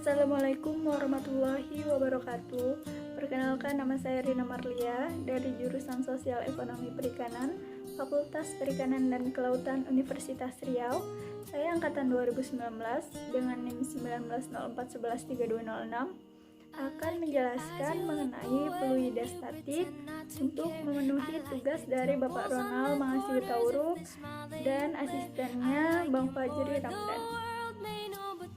Assalamualaikum warahmatullahi wabarakatuh. Perkenalkan, nama saya Rina Marlia dari jurusan Sosial Ekonomi Perikanan, Fakultas Perikanan dan Kelautan Universitas Riau. Saya angkatan 2019 dengan NIM 1904113206 akan menjelaskan mengenai fluida statik untuk memenuhi tugas dari Bapak Ronald Mangasi Hutauruk dan asistennya Bang Fajri Ramdan.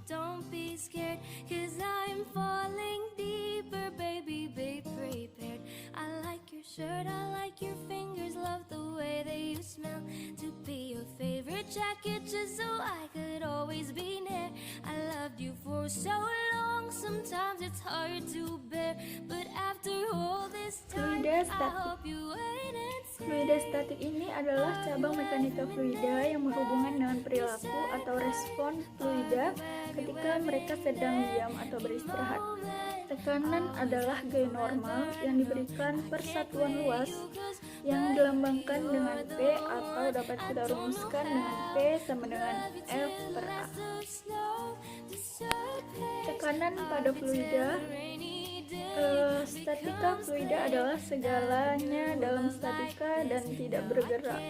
Don't be scared, 'cause I'm falling deeper, baby, be prepared. I like your shirt, I like your fingers, love the way that you smell. To be your favorite jacket, just so I could always be near. I loved you for so long, sometimes it's hard to bear. But after all this time, I hope you wait and see. Fluida statik ini adalah cabang mekanika fluida yang berhubungan dengan perilaku atau respon fluida ketika mereka sedang diam atau beristirahat. Tekanan adalah gaya normal yang diberikan persatuan luas yang dilambangkan dengan P atau dapat kita rumuskan dengan P sama dengan F per A. Tekanan pada fluida. Statika fluida adalah segalanya dalam statika dan tidak bergerak.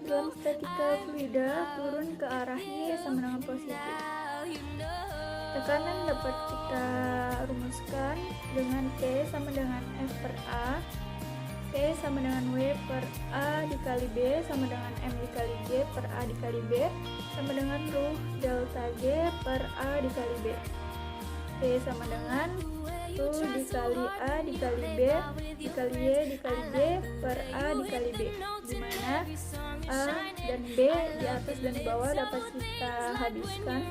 Dalam statika fluida, turun ke arah Y sama dengan positif. Tekanan dapat kita rumuskan dengan T sama dengan F per A, P sama dengan W per A dikali B sama dengan M dikali G per A dikali B sama dengan ruh delta G per A dikali B. P sama dengan ruh dikali A dikali B dikali Y dikali B per A dikali B, di mana A dan B di atas dan di bawah dapat kita habiskan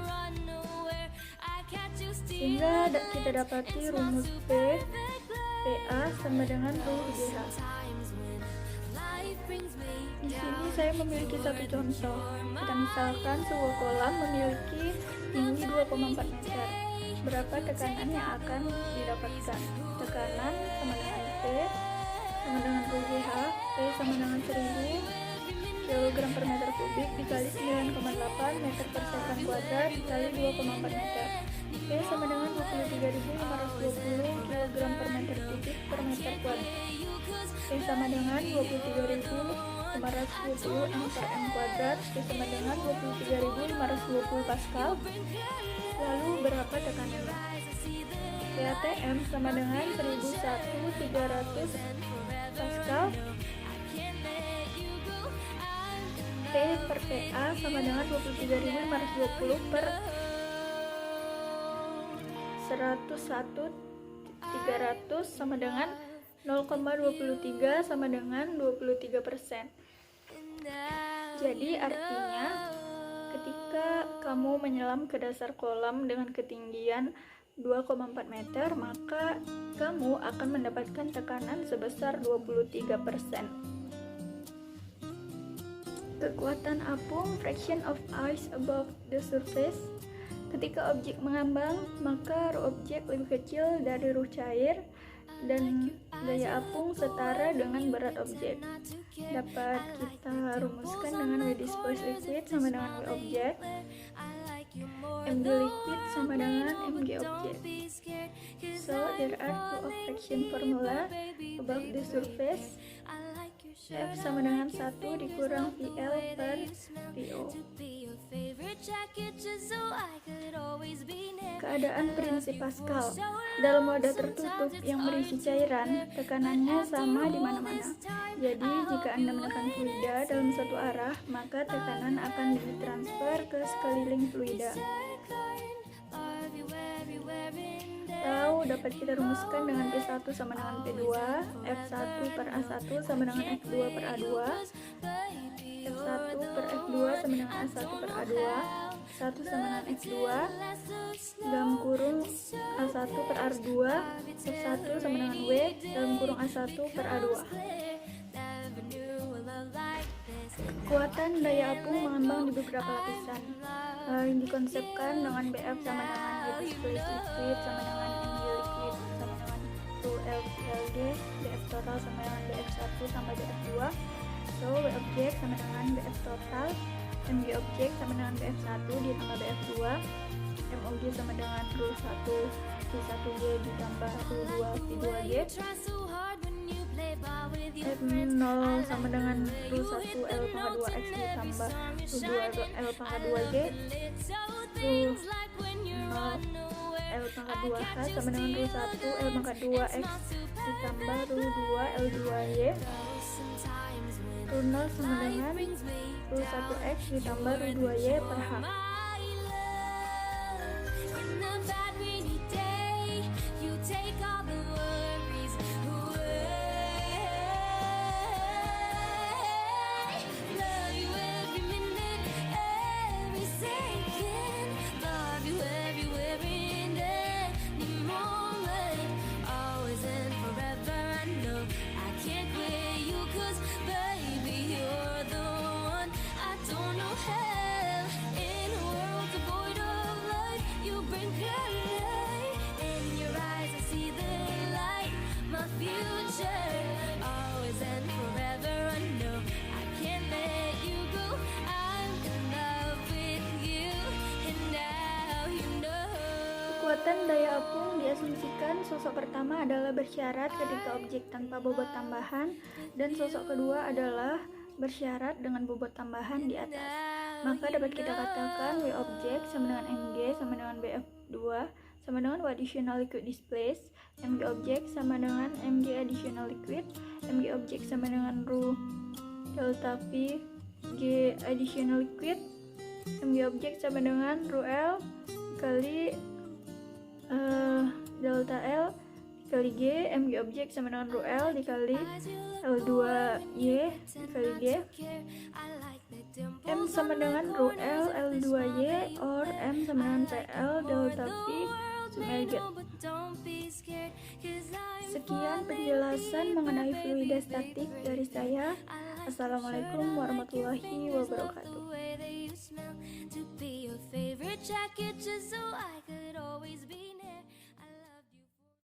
sehingga kita dapati rumus PA sama dengan ruh GH. Di sini saya memiliki satu contoh. Kita misalkan sebuah kolam memiliki tinggi 2,4 meter. Berapa tekanan yang akan didapatkan? Tekanan sama dengan P sama dengan ruh GH. P sama dengan 1000 kg per meter kubik dikali 9,8 meter per sekon kuadrat dikali 2,4 meter. P sama dengan 23.520 kg per meter kubik per meter kuadrat. P sama dengan 23.520 M per M kuadrat. P sama dengan 23.520 Pascal. Lalu berapa tekanannya? PATM sama dengan 1.300 Pascal. P per PA sama dengan 23.520 per 101.300 sama dengan 0,23 sama dengan 23%. Jadi artinya ketika kamu menyelam ke dasar kolam dengan ketinggian 2,4 meter, maka kamu akan mendapatkan tekanan sebesar 23%. Kekuatan apung, fraction of ice above the surface. Ketika objek mengambang, maka ruh objek lebih kecil dari ruh cair dan gaya apung setara dengan berat objek. Dapat kita rumuskan dengan W displaced liquid sama dengan W objek, mg liquid sama dengan mg objek. So there are two of fraction formula above the surface. F sama dengan 1 dikurang VL per VO. Keadaan prinsip Pascal. Dalam wadah tertutup yang berisi cairan, tekanannya sama di mana-mana. Jadi, jika Anda menekan fluida dalam satu arah, maka tekanan akan ditransfer ke sekeliling fluida. Tahu dapat kita rumuskan dengan P1 sama dengan P2, F1 per A1 sama dengan F2 per A2, F1 per F2 sama dengan A1 per A2, 1 sama dengan F2, dalam kurung A1 per A2, F1 sama dengan W, dalam kurung A1 per A2. Kekuatan daya apung mengambang di beberapa lapisan. Dikonsepkan dengan BF sama dengan W displaced liquid sama dengan mg liquid sama dengan 2LPLG, BF total sama dengan BF1 sampai BF2. So W objek sama dengan BF total, mg objek sama dengan BF1 ditambah BF2, M MOG sama dengan Ru1 V1G ditambah Ru2 V2G. M0 sama dengan Ru1 L pangkat 2X ditambah Ru2 L pangkat 2G. Ru0 L pangkat 2H sama dengan Ru1 L pangkat 2X ditambah Ru2 L2Y. Ru0 sama dengan Ru1X ditambah Ru2Y per H. Kekuatan daya apung diasumsikan sosok pertama adalah bersyarat ketika objek tanpa bobot tambahan dan sosok kedua adalah bersyarat dengan bobot tambahan di atas. Maka dapat kita katakan W objek sama dengan Mg sama dengan Bf2 sama dengan W additional liquid displaced, Mg objek sama dengan Mg additional liquid, Mg objek sama dengan Ru delta V G additional liquid, Mg objek sama dengan Ru L kali delta L dikali G, Mg objek sama dengan Ru L dikali L2Y dikali G, M sama dengan Ru L L2Y or M sama dengan PL delta V sum Lg. Sekian penjelasan mengenai fluida statik dari saya. Assalamualaikum warahmatullahi wabarakatuh.